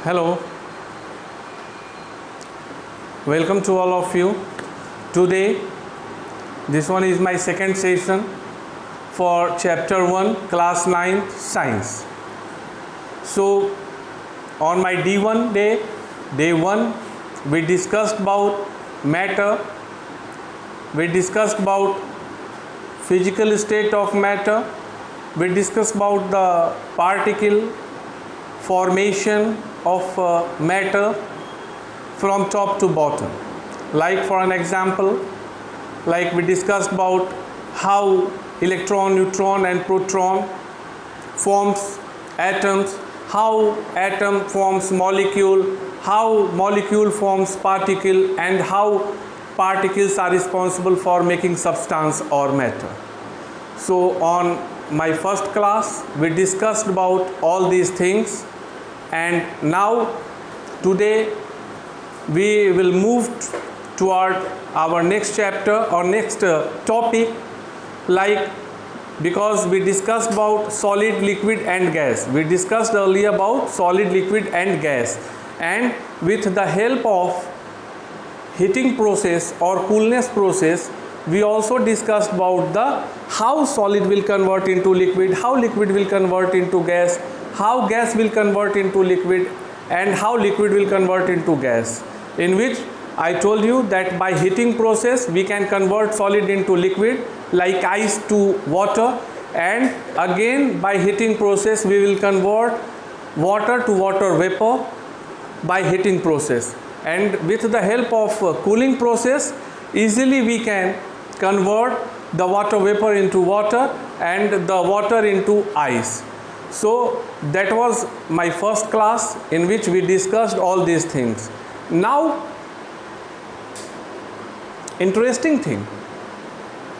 Hello, welcome to all of you. Today, this one is my second session for chapter 1, class 9 science. So, on my D1 day 1, we discussed about matter, we discussed about physical state of matter, we discussed about the particle formation of matter from top to bottom. Like for an example, like we discussed about how electron, neutron and proton forms atoms, how atom forms molecule, how molecule forms particle, and how particles are responsible for making substance or matter. So on my first class we discussed about all these things, and now today we will move toward our next chapter or next topic, like because we discussed about solid, liquid and gas. We discussed earlier about solid, liquid and gas, and with the help of heating process or coolness process we also discussed about the how solid will convert into liquid, how liquid will convert into gas, how gas will convert into liquid, and how liquid will convert into gas, in which I told you that by heating process we can convert solid into liquid like ice to water, and again by heating process we will convert water to water vapor by heating process, and with the help of cooling process easily we can convert the water vapor into water and the water into ice. So that was my first class in which we discussed all these things. Now, interesting thing,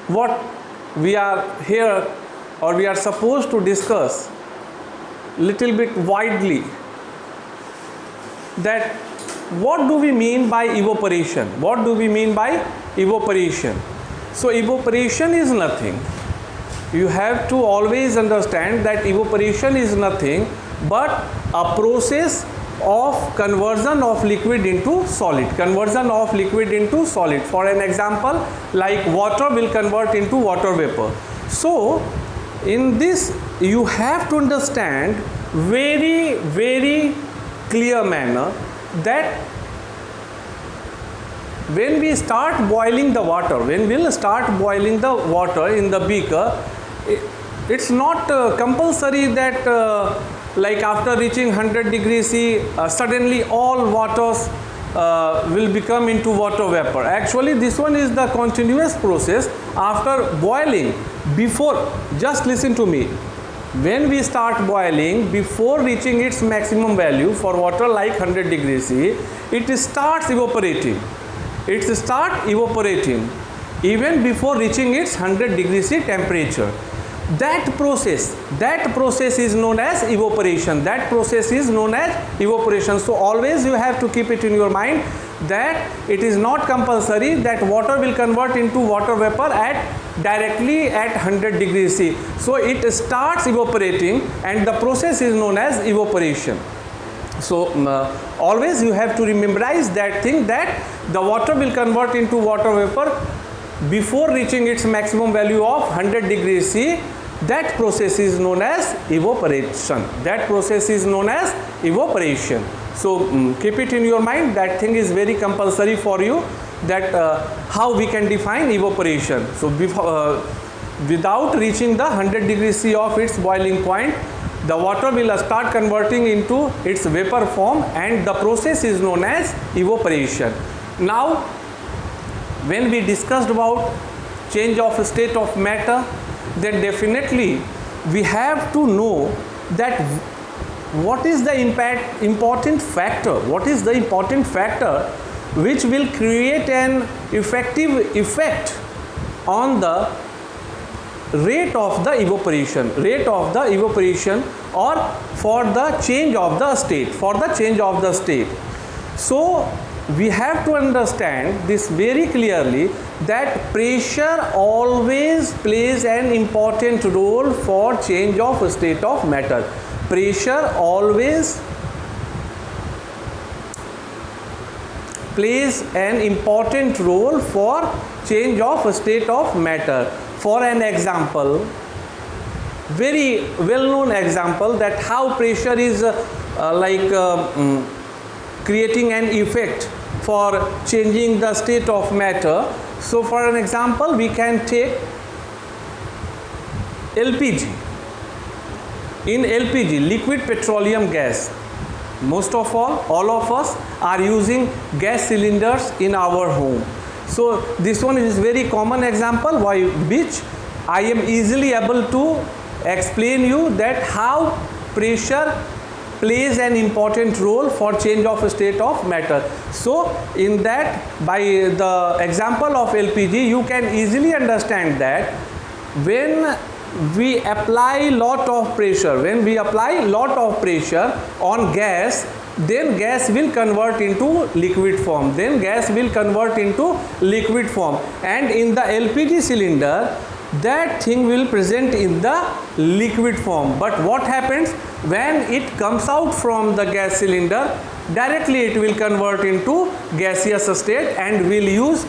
what we are here or we are supposed to discuss little bit widely, that what do we mean by evaporation? What do we mean by evaporation? So evaporation is nothing. You have to always understand that evaporation is nothing but a process of conversion of liquid into solid. Conversion of liquid into solid. For an example, like water will convert into water vapor. So in this you have to understand very clear manner that when we start boiling the water, when we'll start boiling the water in the beaker, it's not compulsory that like after reaching 100 degrees C suddenly all waters will become into water vapor. Actually this one is the continuous process. After boiling, before, just listen to me, when we start boiling, before reaching its maximum value for water like 100 degrees C, it starts evaporating. It starts evaporating even before reaching its 100 degrees C temperature. That process is known as evaporation. That process is known as evaporation. So always you have to keep it in your mind that it is not compulsory that water will convert into water vapor directly at 100 degrees C. So it starts evaporating and the process is known as evaporation. So always you have to memorize that thing, that the water will convert into water vapor before reaching its maximum value of 100 degrees C. That process is known as evaporation. That process is known as evaporation. So keep it in your mind, that thing is very compulsory for you, that how we can define evaporation. So before, without reaching the 100 degrees C of its boiling point, the water will start converting into its vapor form, and the process is known as evaporation. Now, when we discussed about change of state of matter, then definitely we have to know that what is the important factor, which will create an effective effect on the rate of the evaporation, or for the change of the state, So we have to understand this very clearly, that pressure always plays an important role for change of state of matter. Pressure always plays an important role for change of state of matter. For an example, very well known example, that how pressure is creating an effect for changing the state of matter. So for an example, we can take LPG. In LPG, liquid petroleum gas, most of all of us are using gas cylinders in our home. So this one is very common example, by which I am easily able to explain you that how pressure plays an important role for change of state of matter. So in that, by the example of LPG, you can easily understand that when we apply lot of pressure on gas, then gas will convert into liquid form, and in the LPG cylinder, that thing will present in the liquid form. But what happens when it comes out from the gas cylinder? Directly it will convert into gaseous state, and will use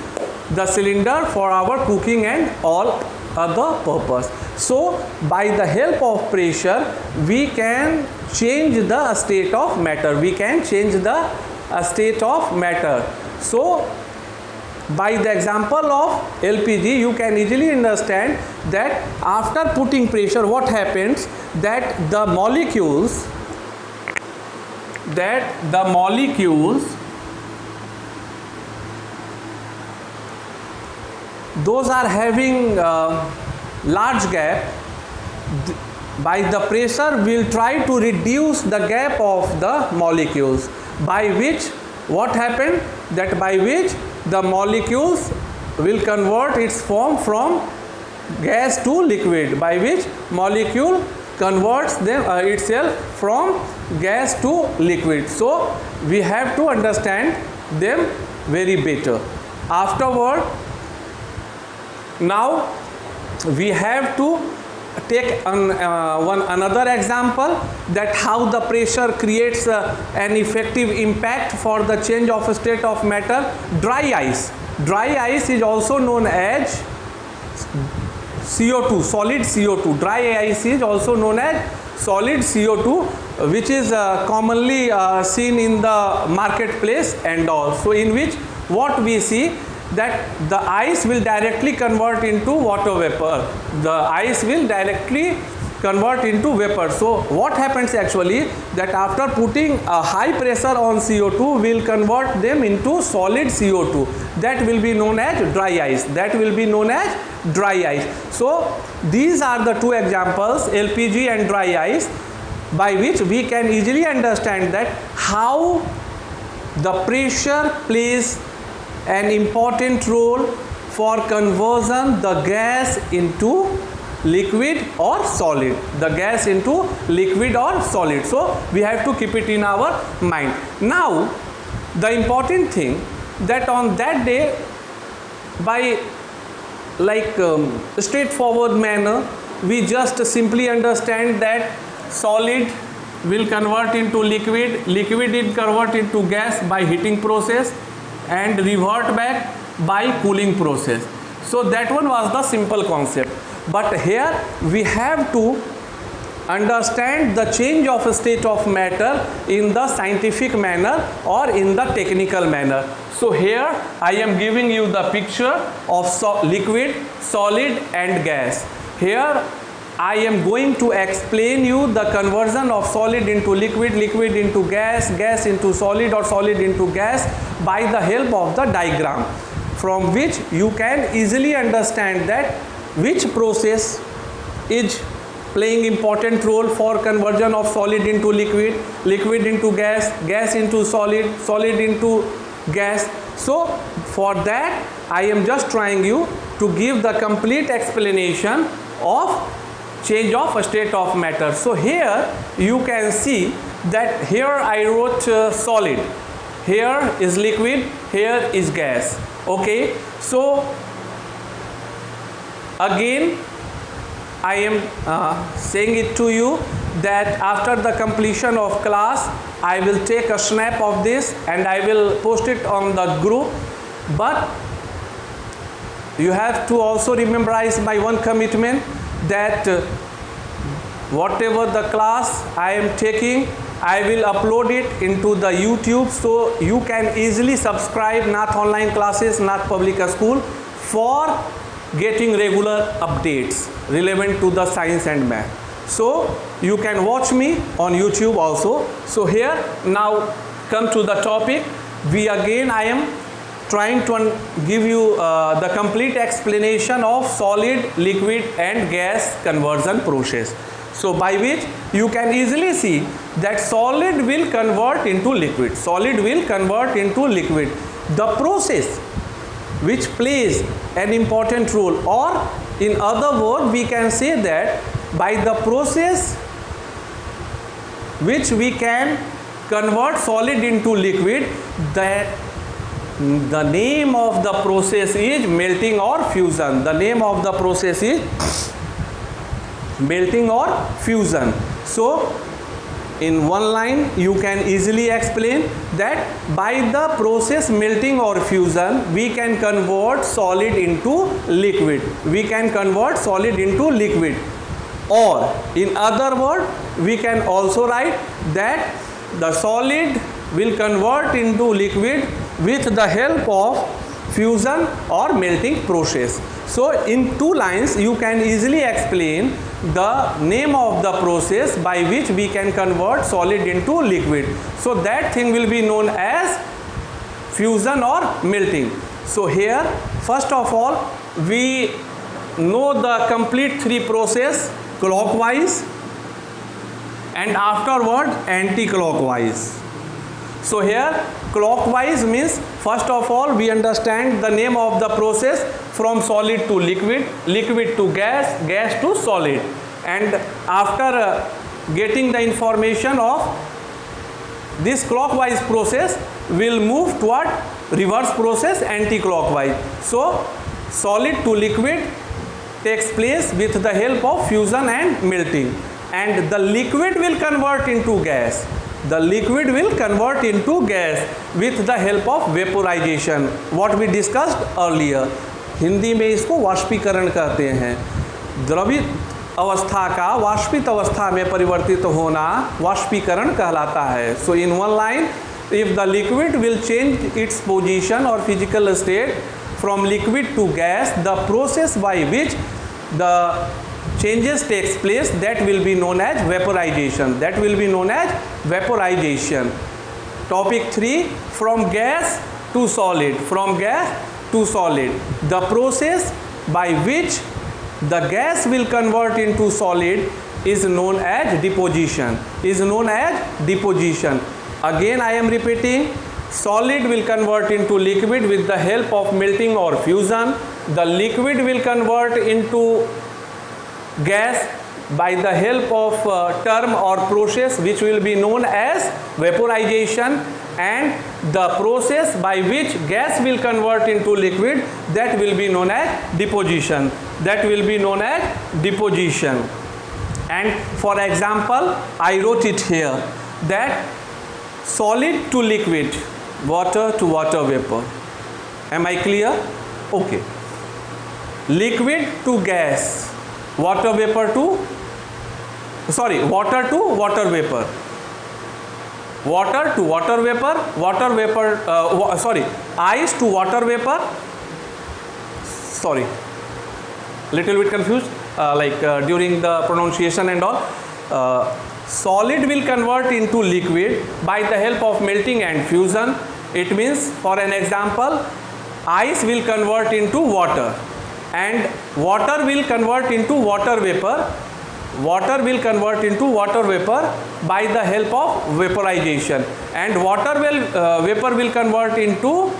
the cylinder for our cooking and all other purpose. So by the help of pressure, we can change the state of matter. So by the example of LPG, you can easily understand that after putting pressure, what happens, that the molecules those are having large gap, by the pressure will try to reduce the gap of the molecules, by which what happened, that by which the molecules will convert its form from gas to liquid, by which molecule converts them itself from gas to liquid. So we have to understand them very better. Afterward, now we have to take another example, that how the pressure creates an effective impact for the change of state of matter. Dry ice is also known as CO2, solid CO2. Dry ice is also known as solid CO2, which is commonly seen in the marketplace and all. So in which what we see, that the ice will directly convert into water vapor. So what happens actually, that after putting a high pressure on CO2, will convert them into solid CO2. That will be known as dry ice. So these are the two examples, LPG and dry ice, by which we can easily understand that how the pressure plays an important role for conversion the gas into liquid or solid. So we have to keep it in our mind. Now the important thing, that on that day, by straightforward manner, we just simply understand that solid will convert into liquid will convert into gas by heating process, and revert back by cooling process. So that one was the simple concept. But here we have to understand the change of state of matter in the scientific manner or in the technical manner. So here I am giving you the picture of liquid, solid and gas. Here I am going to explain you the conversion of solid into liquid, liquid into gas, gas into solid or solid into gas by the help of the diagram, from which you can easily understand that which process is playing important role for conversion of solid into liquid, liquid into gas, gas into solid, solid into gas. So for that I am just trying you to give the complete explanation of change of state of matter. So here you can see that here I wrote solid, here is liquid, here is gas. Okay, so again I am saying it to you that after the completion of class, I will take a snap of this and I will post it on the group. But you have to also memorize my one commitment, that whatever the class I am taking, I will upload it into the YouTube, so you can easily subscribe Nath online classes, Nath Public School, for getting regular updates relevant to the science and math. So you can watch me on YouTube also. So here now come to the topic. I am trying to give you the complete explanation of solid, liquid and gas conversion process. So by which you can easily see that solid will convert into liquid. Solid will convert into liquid. The process which plays an important role, or in other words we can say that by the process which we can convert solid into liquid, that the name of the process is melting or fusion. The name of the process is melting or fusion. So in one line you can easily explain that by the process melting or fusion we can convert solid into liquid. We can convert solid into liquid. Or in other words we can also write that the solid will convert into liquid with the help of fusion or melting process. So in two lines you can easily explain the name of the process by which we can convert solid into liquid. So that thing will be known as fusion or melting. So here first of all we know the complete three process clockwise and afterward anti-clockwise. So here clockwise means first of all we understand the name of the process from solid to liquid, liquid to gas, gas to solid, and after getting the information of this clockwise process will move toward reverse process anti-clockwise. So solid to liquid takes place with the help of fusion and melting, and the liquid will convert into gas. The liquid will convert into gas with the help of vaporization, what we discussed earlier. Hindi में इसको वाष्पीकरण कहते हैं. द्रवित अवस्था का वाष्पित अवस्था में परिवर्तित होना वाष्पीकरण कहलाता है. So in one line, if the liquid will change its position or physical state from liquid to gas, the process by which the changes takes place, that will be known as vaporization. That will be known as vaporization. Topic 3, from gas to solid. From gas to solid. The process by which the gas will convert into solid is known as deposition. Is known as deposition. Again I am repeating, solid will convert into liquid with the help of melting or fusion. The liquid will convert into gas by the help of term or process which will be known as vaporization, and the process by which gas will convert into liquid, that will be known as deposition. That will be known as deposition. And for example I wrote it here that solid to liquid, water to water vapor. Am I clear? Okay. Liquid to gas, water vapor to water to water vapor, water to water vapor, water vapor ice to water vapor. Sorry, little bit confused during the pronunciation and all. Solid will convert into liquid by the help of melting and fusion. It means, for an example, ice will convert into water and water will convert into water vapor. Water will convert into water vapor by the help of vaporization, and water vapor will convert into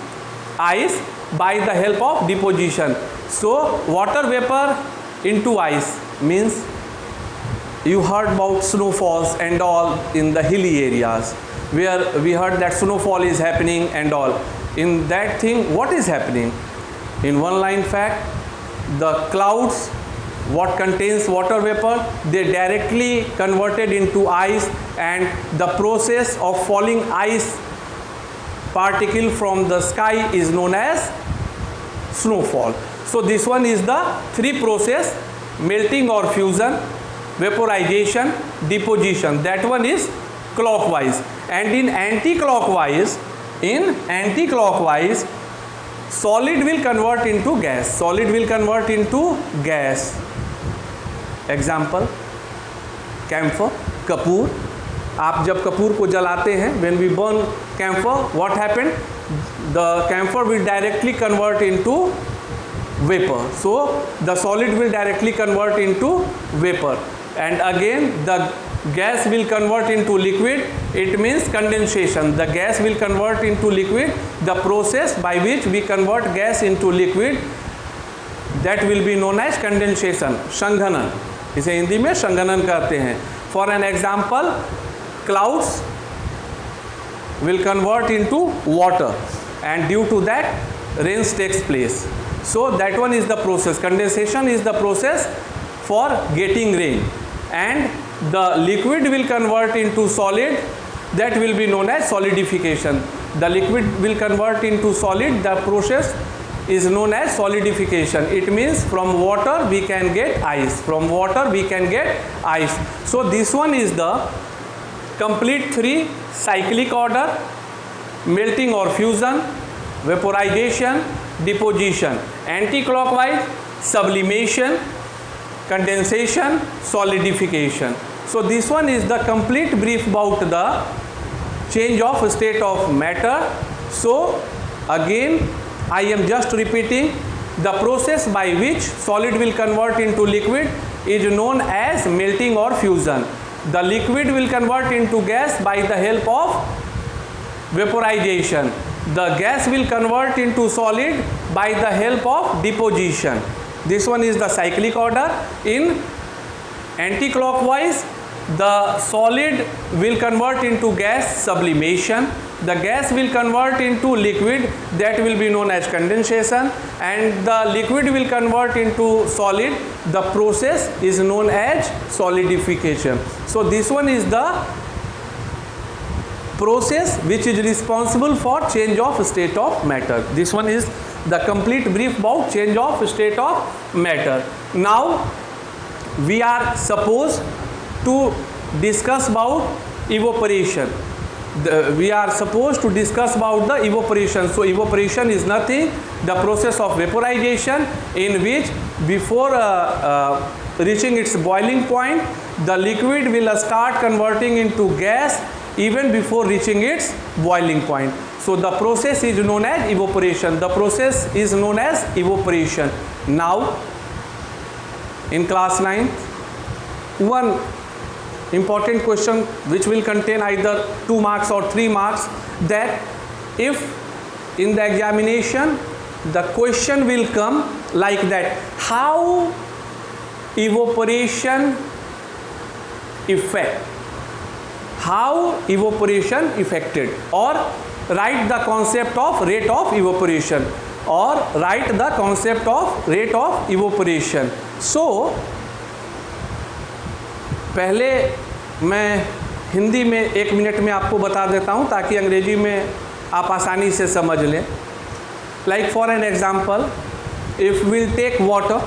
ice by the help of deposition. So water vapor into ice means, you heard about snowfalls and all in the hilly areas where we heard that snowfall is happening and all. In that thing, what is happening? In one line fact, the clouds what contains water vapor, they directly converted into ice, and the process of falling ice particle from the sky is known as snowfall. So this one is the three process: melting or fusion, vaporization, deposition. That one is clockwise. And in anti-clockwise, solid will convert into gas. Solid will convert into gas. Example, camphor, Kapoor. आप जब कपूर को जलाते हैं, when we burn camphor, what happened? The camphor will directly convert into vapor. So the solid will directly convert into vapor, and again the gas will convert into liquid. It means condensation. The gas will convert into liquid. The process by which we convert gas into liquid, that will be known as condensation. संघनन, इसे हिंदी में संघनन कहते हैं. For an example, clouds will convert into water, and due to that rains takes place. So that one is the process. Condensation is the process for getting rain, and the liquid will convert into solid. That will be known as solidification. The liquid will convert into solid. The process is known as solidification. It means from water we can get ice. From water we can get ice. So this one is the complete three cyclic order: melting or fusion, vaporization, deposition. Anti-clockwise, sublimation, condensation, solidification. So this one is the complete brief about the change of state of matter. So again I am just repeating, the process by which solid will convert into liquid is known as melting or fusion. The liquid will convert into gas by the help of vaporization. The gas will convert into solid by the help of deposition. This one is the cyclic order. In anti-clockwise, the solid will convert into gas, sublimation. The gas will convert into liquid, that will be known as condensation, and the liquid will convert into solid. The process is known as solidification. So this one is the process which is responsible for change of state of matter. This one is the complete brief about change of state of matter. Now we are supposed to discuss about evaporation. We are supposed to discuss about the evaporation. So evaporation is nothing, the process of vaporization, in which before reaching its boiling point, the liquid will start converting into gas even before reaching its boiling point. So the process is known as evaporation. The process is known as evaporation. Now in class 9, one important question which will contain either 2 marks or 3 marks, that if in the examination the question will come like that: how evaporation affected, or write the concept of rate of evaporation, So पहले मैं हिंदी में 1 minute में आपको बता देता हूँ ताकि अंग्रेजी में आप आसानी से समझ लें. Like for an example, if will take water.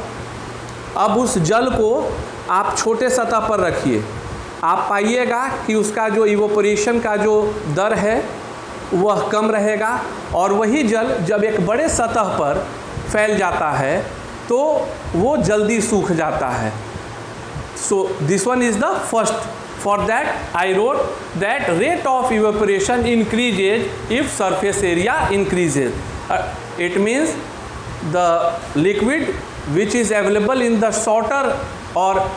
अब उस जल को आप छोटे सतह पर रखिए, आप पाइएगा कि उसका जो इवोपरेशन का जो दर है वह कम रहेगा, और वही जल जब एक बड़े सतह पर फैल जाता है तो वो जल्दी सूख जाता है. So this one is the first. For that I wrote that rate of evaporation increases if surface area increases. It means the liquid which is available in the shorter or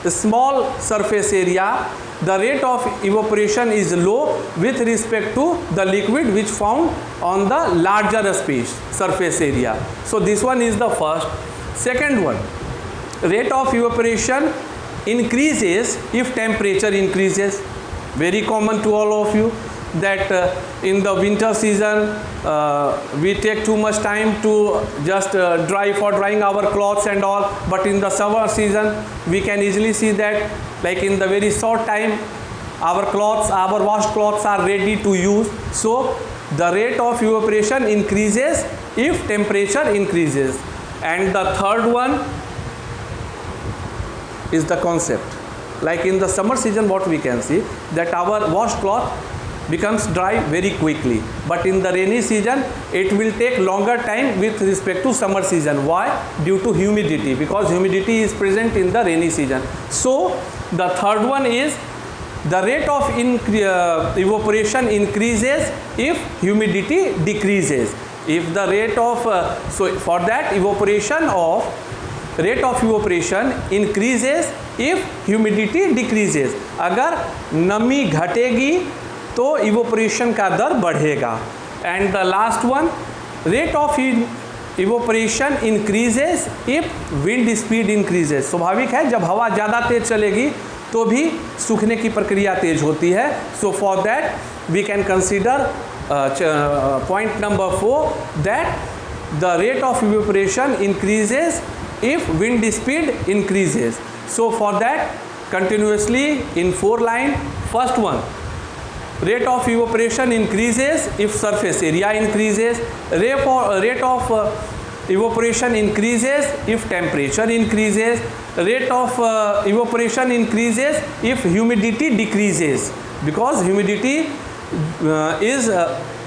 small surface area, the rate of evaporation is low with respect to the liquid which found on the larger space, surface area. So this one is the first. Second one, rate of evaporation increases if temperature increases. Very common to all of you. that in the winter season we take too much time to just dry for drying our clothes and all, but in the summer season we can easily see that like in the very short time our clothes, our washed clothes are ready to use. So the rate of evaporation increases if temperature increases. And the third one is the concept. Like in the summer season, what we can see that our washed cloth becomes dry very quickly, but in the rainy season it will take longer time with respect to summer season. Why? Due to humidity, because humidity is present in the rainy season. So the third one is the rate of evaporation increases if humidity decreases. If the rate of so for that rate of evaporation increases if humidity decreases. अगर नमी घटेगी तो evaporation का दर बढ़ेगा. And the last one, rate of evaporation increases if wind speed increases. स्वाभाविक है जब हवा ज़्यादा तेज चलेगी तो भी सूखने की प्रक्रिया तेज होती है. So for that we can consider point number 4, that the rate of evaporation increases if wind speed increases. So for that, continuously in 4 lines. First one, rate of evaporation increases if surface area increases. Rate of evaporation increases if temperature increases. Rate of evaporation increases if humidity decreases, because humidity is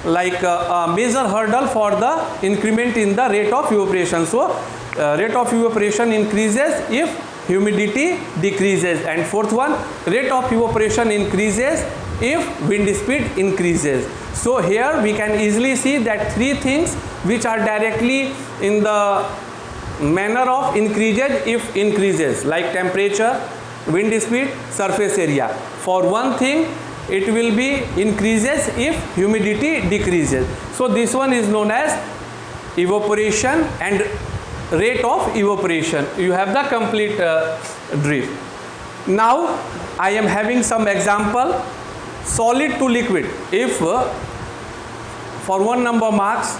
like a major hurdle for the increment in the rate of evaporation. So rate of evaporation increases if humidity decreases. And fourth one, rate of evaporation increases if wind speed increases. So here we can easily see that 3 things which are directly in the manner of increases, like temperature, wind speed, surface area. For one thing it will be increases if humidity decreases. So this one is known as evaporation and rate of evaporation. You have the complete drift. Now I am having some example. Solid to liquid. If for 1 number marks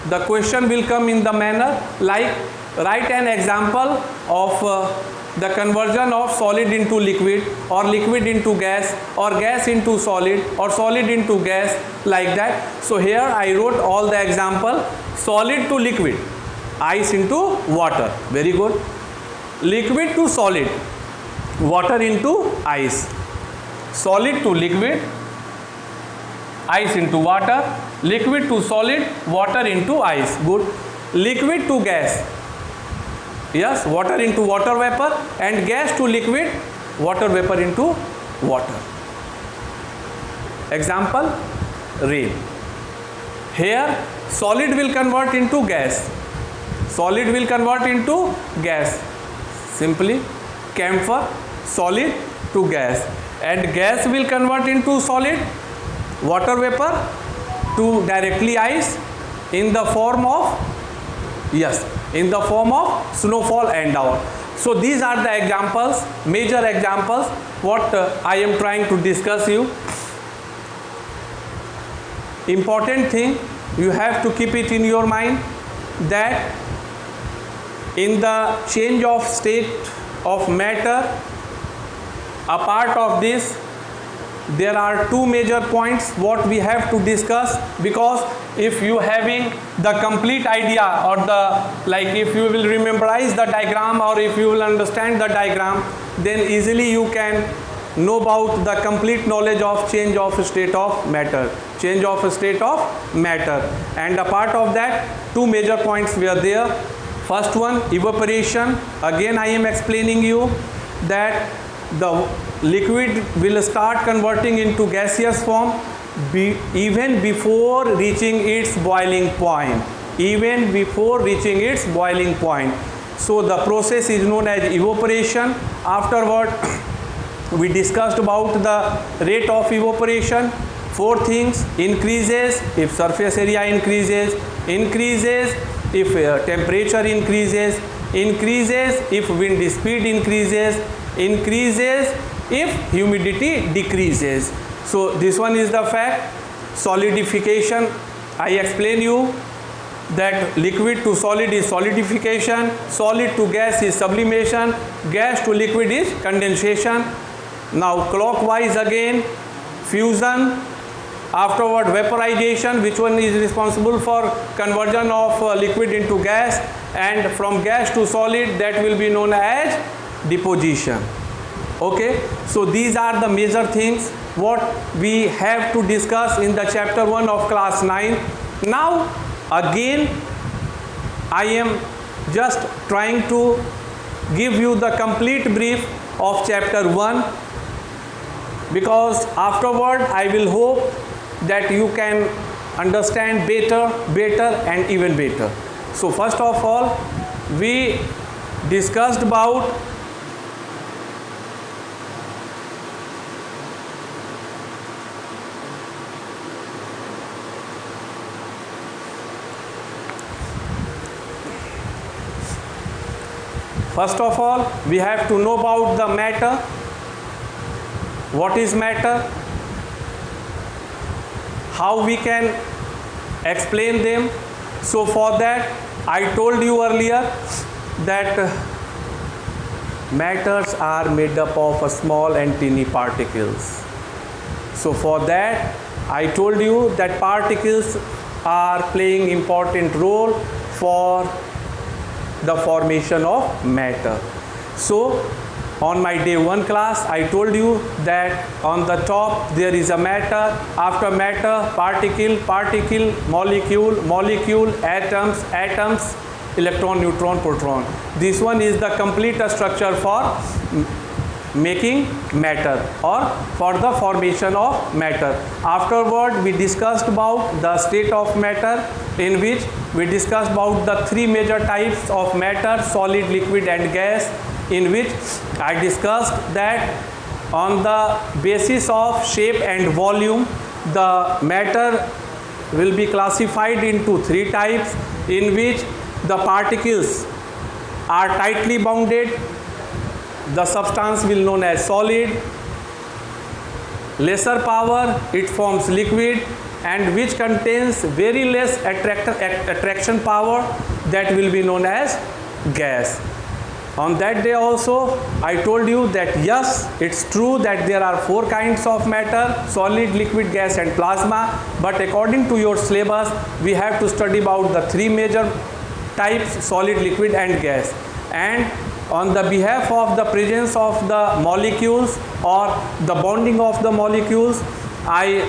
the question will come in the manner like write an example of the conversion of solid into liquid, or liquid into gas, or gas into solid, or solid into gas, like that. So here I wrote all the example. Solid to liquid, ice into water. Very good. Liquid to solid, water into ice. Solid to liquid, ice into water. Liquid to solid, water into ice. Good. Liquid to gas, yes, water into water vapor. And gas to liquid, water vapor into water. Example, rain. Here solid will convert into gas. Solid will convert into gas. Simply camphor, solid to gas. And gas will convert into solid, water vapor to directly ice in the form of, yes, in the form of snowfall and all. So these are the examples, major examples what I am trying to discuss you. Important thing, you have to keep it in your mind that in the change of state of matter, a part of this, there are 2 major points what we have to discuss, because if you having the complete idea, or the like if you will memorize the diagram, or if you will understand the diagram, then easily you can know about the complete knowledge of change of state of matter. Change of state of matter. And a part of that 2 major points were there. First one, evaporation. Again I am explaining you that the liquid will start converting into gaseous form even before reaching its boiling point. Even before reaching its boiling point. So the process is known as evaporation. Afterward, we discussed about the rate of evaporation. 4 things: increases if surface area increases, increases if temperature increases, increases if wind speed increases, increases if humidity decreases. So this one is the fact. Solidification, I explain you that liquid to solid is solidification, solid to gas is sublimation, gas to liquid is condensation. Now clockwise again, fusion, afterward vaporization, which one is responsible for conversion of liquid into gas, and from gas to solid, that will be known as deposition. Okay, so these are the major things what we have to discuss in the chapter 1 of class 9. Now again I am just trying to give you the complete brief of chapter 1, because afterward I will hope that you can understand better and even better. So first of all, we discussed about we have to know about the matter. What is matter? How we can explain them? So for that, I told you earlier that matters are made up of small and teeny particles. So for that, I told you that particles are playing important role for the formation of matter. So on my day 1 class, I told you that on the top there is a matter, after matter particle, molecule, atoms, electron, neutron, proton. This one is the complete structure for making matter or for the formation of matter. Afterward, we discussed about the state of matter, in which we discussed about the 3 major types of matter: solid, liquid and gas, in which I discussed that on the basis of shape and volume, the matter will be classified into 3 types, in which the particles are tightly bounded, the substance will known as solid. Lesser power, it forms liquid, and which contains very less attraction power, that will be known as gas. On that day also, I told you that yes, it's true that there are 4 kinds of matter: solid, liquid, gas and plasma. But according to your syllabus, we have to study about the 3 major types: solid, liquid and gas. And on the behalf of the presence of the molecules or the bonding of the molecules, I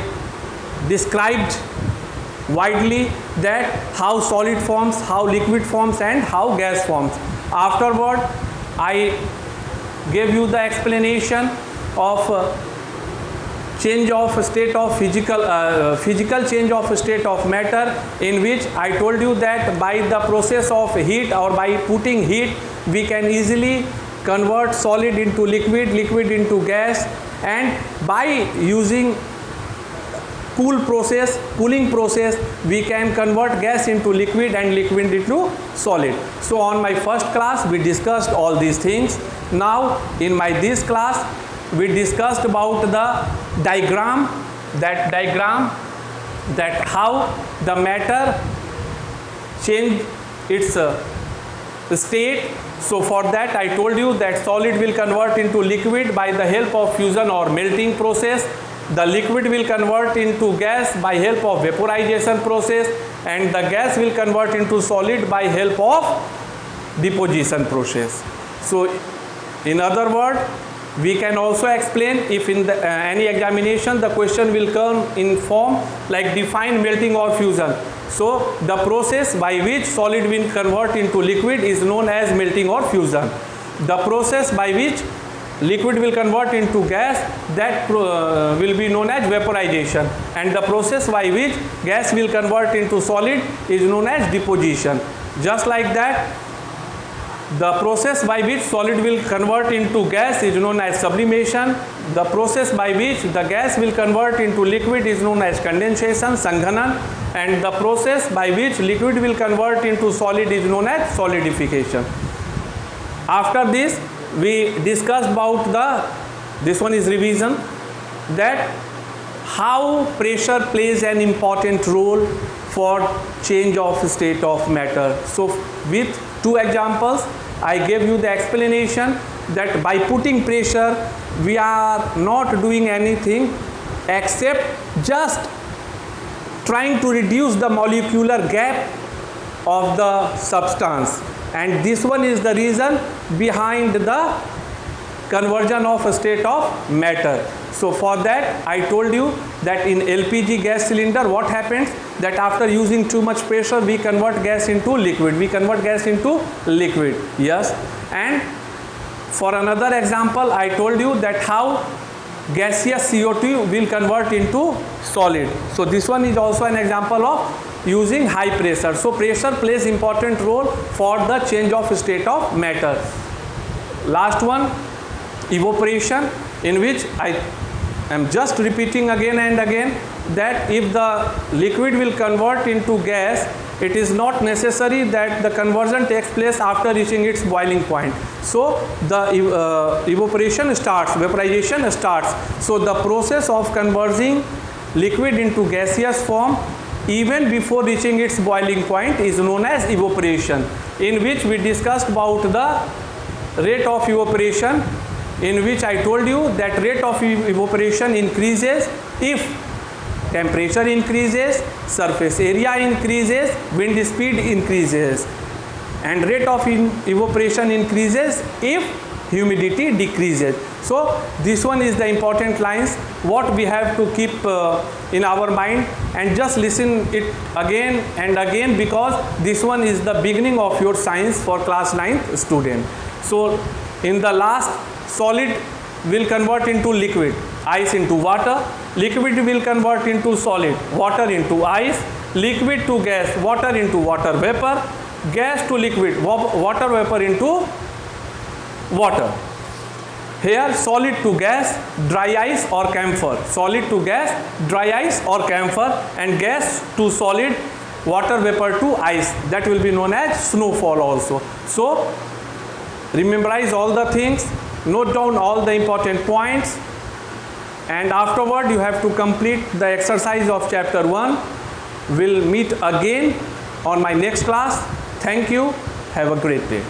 described widely that how solid forms, how liquid forms and how gas forms. Afterward, I gave you the explanation of change of state of physical change of state of matter, in which I told you that by the process of heat or by putting heat, we can easily convert solid into liquid, liquid into gas, and by using cooling process, we can convert gas into liquid and liquid into solid. So on my first class, we discussed all these things. Now in my this class, we discussed about the diagram, that how the matter change its state. So for that, I told you that solid will convert into liquid by the help of fusion or melting process. The liquid will convert into gas by help of vaporization process, and the gas will convert into solid by help of deposition process. So in other words, we can also explain, if in the, any examination the question will come in form like define melting or fusion. So the process by which solid will convert into liquid is known as melting or fusion. The process by which liquid will convert into gas, that will be known as vaporization, and the process by which gas will convert into solid is known as deposition. Just like that, the process by which solid will convert into gas is known as sublimation. The process by which the gas will convert into liquid is known as condensation, sanghanan, and the process by which liquid will convert into solid is known as solidification. After this, we discussed about this one is revision, that how pressure plays an important role for change of state of matter. So with two examples, I gave you the explanation that by putting pressure, we are not doing anything except just trying to reduce the molecular gap of the substance, and this one is the reason behind the conversion of a state of matter. So for that, I told you that in LPG gas cylinder, what happens that after using too much pressure, we convert gas into liquid. Yes. And for another example, I told you that how gaseous CO2 will convert into solid. So this one is also an example of using high pressure. So pressure plays important role for the change of state of matter. Last one, evaporation, in which I am just repeating again and again that if the liquid will convert into gas, it is not necessary that the conversion takes place after reaching its boiling point. So the vaporization starts. So the process of converting liquid into gaseous form even before reaching its boiling point is known as evaporation, in which we discussed about the rate of evaporation, in which I told you that rate of evaporation increases if temperature increases, surface area increases, wind speed increases, and rate of evaporation increases if humidity decreases. So this one is the important lines what we have to keep in our mind, and just listen it again and again, because this one is the beginning of your science for class 9th student. So in the last, solid will convert into liquid, ice into water, liquid will convert into solid, water into ice, liquid to gas, water into water vapor, gas to liquid, water vapor into water. Here solid to gas, dry ice or camphor, solid to gas, dry ice or camphor, and gas to solid, water vapor to ice, that will be known as snowfall also. So memorize all the things, note down all the important points, and afterward you have to complete the exercise of chapter 1. We'll meet again on my next class. Thank you. Have a great day.